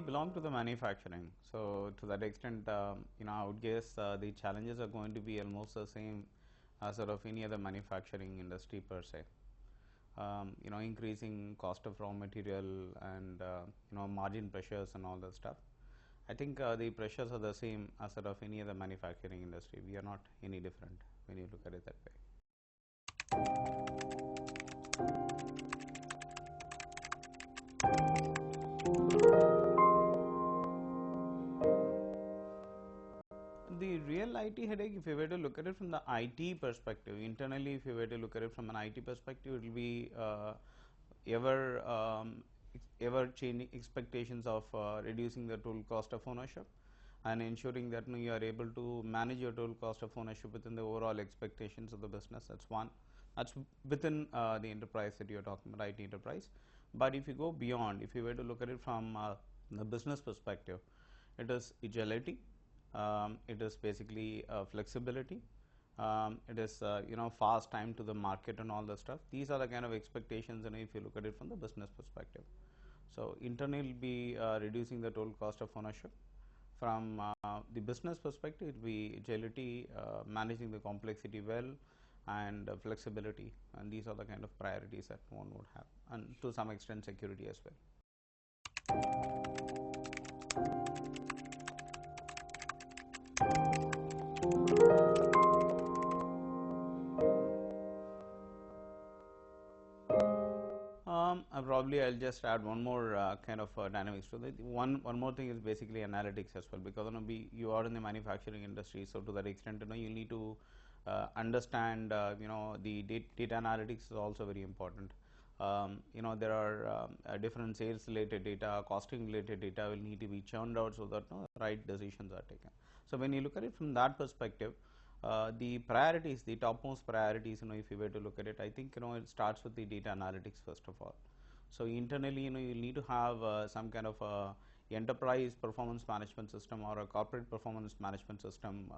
belong to the manufacturing. So to that extent, I would guess the challenges are going to be almost the same as sort of any other manufacturing industry per se. Increasing cost of raw material and margin pressures and all that stuff. I think the pressures are the same as sort of any other manufacturing industry. We are not any different when you look at it that way. The real IT headache, if you were to look at it from the IT perspective, internally, if you were to look at it from an IT perspective, it will be ever changing expectations of reducing the total cost of ownership and ensuring that you are able to manage your total cost of ownership within the overall expectations of the business. That's one. That's within the enterprise that you are talking about, IT enterprise. But if you go beyond, if you were to look at it from the business perspective, it is agility. It is basically flexibility. It is fast time to the market and all the stuff. These are the kind of expectations, if you look at it from the business perspective. So internally, will be reducing the total cost of ownership. From the business perspective, it will be agility, managing the complexity well, and flexibility. And these are the kind of priorities that one would have, and to some extent, security as well. Probably I'll just add one more kind of dynamics to that. One more thing is basically analytics as well, because you are in the manufacturing industry, so to that extent, you need to understand the data analytics is also very important. There are different sales related data, costing related data will need to be churned out so that right decisions are taken. So when you look at it from that perspective, the priorities, the topmost priorities, if you were to look at it, I think it starts with the data analytics first of all. So internally, you need to have some kind of enterprise performance management system or a corporate performance management system,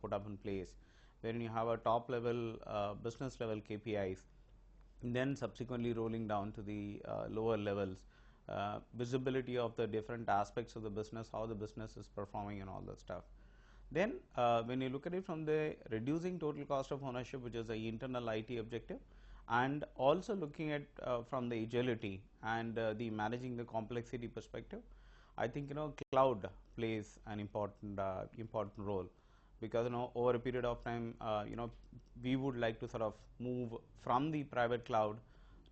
put up in place, wherein you have a top level business level KPIs, and then subsequently rolling down to the lower levels, visibility of the different aspects of the business, how the business is performing and all that stuff. Then when you look at it from the reducing total cost of ownership, which is the internal IT objective, and also looking at from the agility and the managing the complexity perspective, I think cloud plays an important role, because over a period of time we would like to sort of move from the private cloud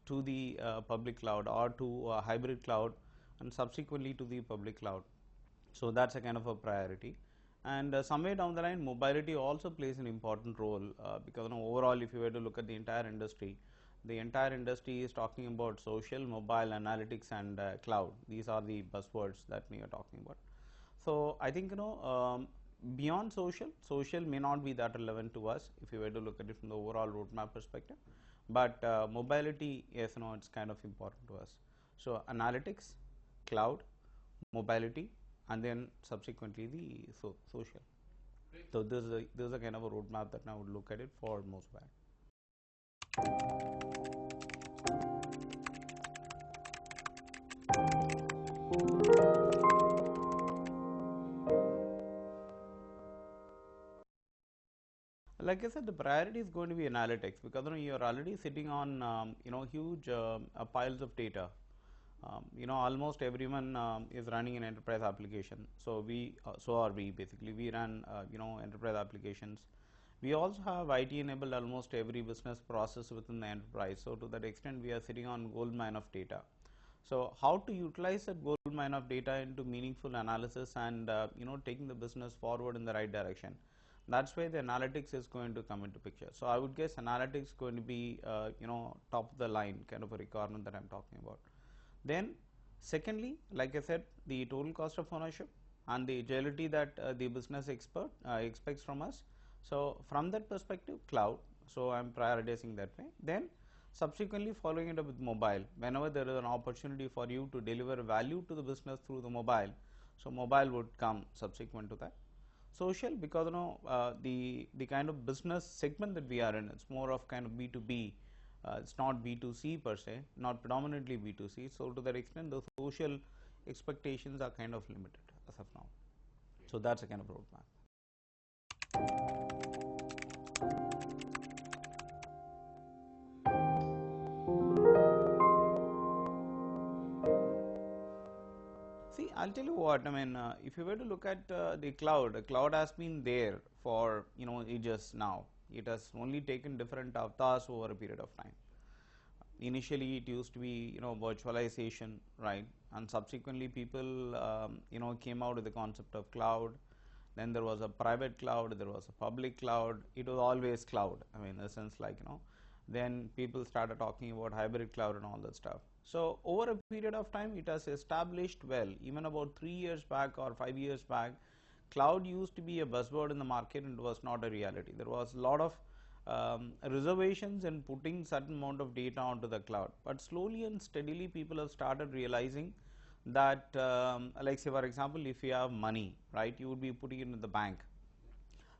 to the public cloud, or to a hybrid cloud, and subsequently to the public cloud. So that's a kind of a priority. And somewhere down the line, mobility also plays an important role, because overall, if you were to look at the entire industry is talking about social, mobile, analytics, and cloud. These are the buzzwords that we are talking about. So I think beyond social may not be that relevant to us if you were to look at it from the overall roadmap perspective, but mobility, yes, it's kind of important to us. So analytics, cloud, mobility, and then subsequently the social. Great. So this is a kind of a roadmap that I would look at it for Mosbag. Like I said, the priority is going to be analytics, because you are already sitting on huge piles of data. Almost everyone is running an enterprise application. So basically we run enterprise applications. We also have IT enabled almost every business process within the enterprise. So to that extent, we are sitting on gold mine of data. So how to utilize that gold mine of data into meaningful analysis and taking the business forward in the right direction. That's where the analytics is going to come into picture. So I would guess analytics is going to be top of the line kind of a requirement that I'm talking about. Then secondly, like I said, the total cost of ownership and the agility that the business expects from us. So from that perspective, cloud. So I'm prioritizing that way. Then subsequently following it up with mobile. Whenever there is an opportunity for you to deliver value to the business through the mobile, so mobile would come subsequent to that. Social, because the kind of business segment that we are in, it's more of kind of B2B. It's not B2C per se, not predominantly B2C. So to that extent, the social expectations are kind of limited as of now. So that's a kind of roadmap. See, I'll tell you what, I mean, if you were to look at the cloud has been there for, ages now. It has only taken different avatars over a period of time. Initially, it used to be, virtualization, right? And subsequently, people, came out with the concept of cloud. Then there was a private cloud, there was a public cloud. It was always cloud. I mean, in a sense, like, then people started talking about hybrid cloud and all that stuff. So over a period of time, it has established well. Even about 3 years back or 5 years back, cloud used to be a buzzword in the market and it was not a reality. There was a lot of reservations in putting certain amount of data onto the cloud. But slowly and steadily, people have started realizing that, like say for example, if you have money, right, you would be putting it in the bank.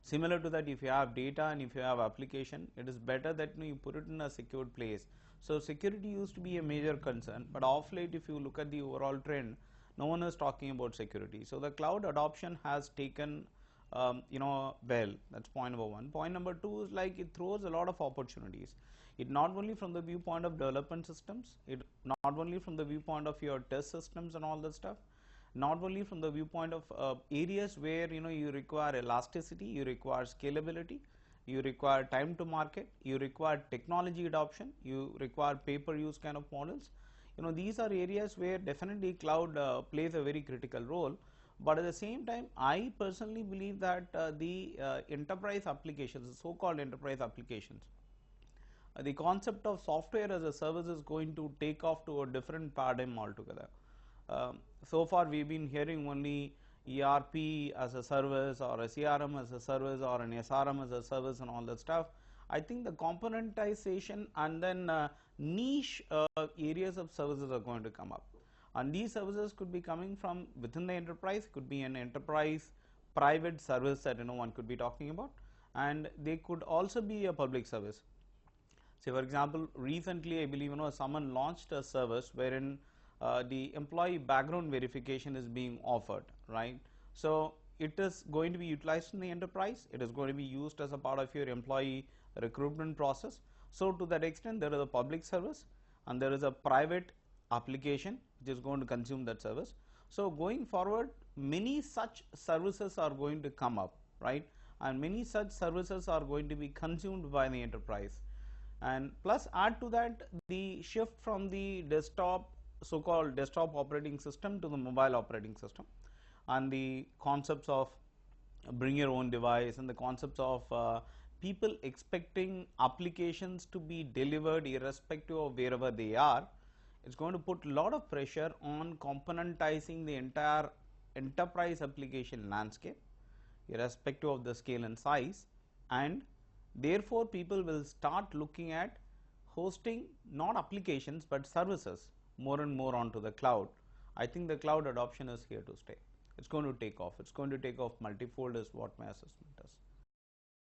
Similar to that, if you have data and if you have application, it is better that you put it in a secured place. So security used to be a major concern, but of late, if you look at the overall trend, no one is talking about security. So the cloud adoption has taken, well. That's point number one. Point number two is like it throws a lot of opportunities. It not only from the viewpoint of development systems, it not only from the viewpoint of your test systems and all that stuff, not only from the viewpoint of areas where you require elasticity, you require scalability, you require time to market, you require technology adoption, you require pay-per-use kind of models. These are areas where definitely cloud plays a very critical role. But at the same time, I personally believe that the enterprise applications, the so-called enterprise applications, the concept of software as a service is going to take off to a different paradigm altogether. So far we've been hearing only ERP as a service or a CRM as a service or an SRM as a service and all that stuff. I think the componentization and then niche areas of services are going to come up, and these services could be coming from within the enterprise, could be an enterprise private service that one could be talking about, and they could also be a public service. Say for example, recently I believe someone launched a service wherein the employee background verification is being offered, right? So it is going to be utilized in the enterprise. It is going to be used as a part of your employee recruitment process. So to that extent, there is a public service and there is a private application which is going to consume that service. So going forward, many such services are going to come up, right? And many such services are going to be consumed by the enterprise. And plus add to that the shift from the desktop, so-called desktop operating system to the mobile operating system, and the concepts of bring your own device and the concepts of people expecting applications to be delivered irrespective of wherever they are. It's going to put a lot of pressure on componentizing the entire enterprise application landscape irrespective of the scale and size, and therefore people will start looking at hosting not applications but services more and more onto the cloud. I think the cloud adoption is here to stay. It's going to take off. It's going to take off multifold is what my assessment is.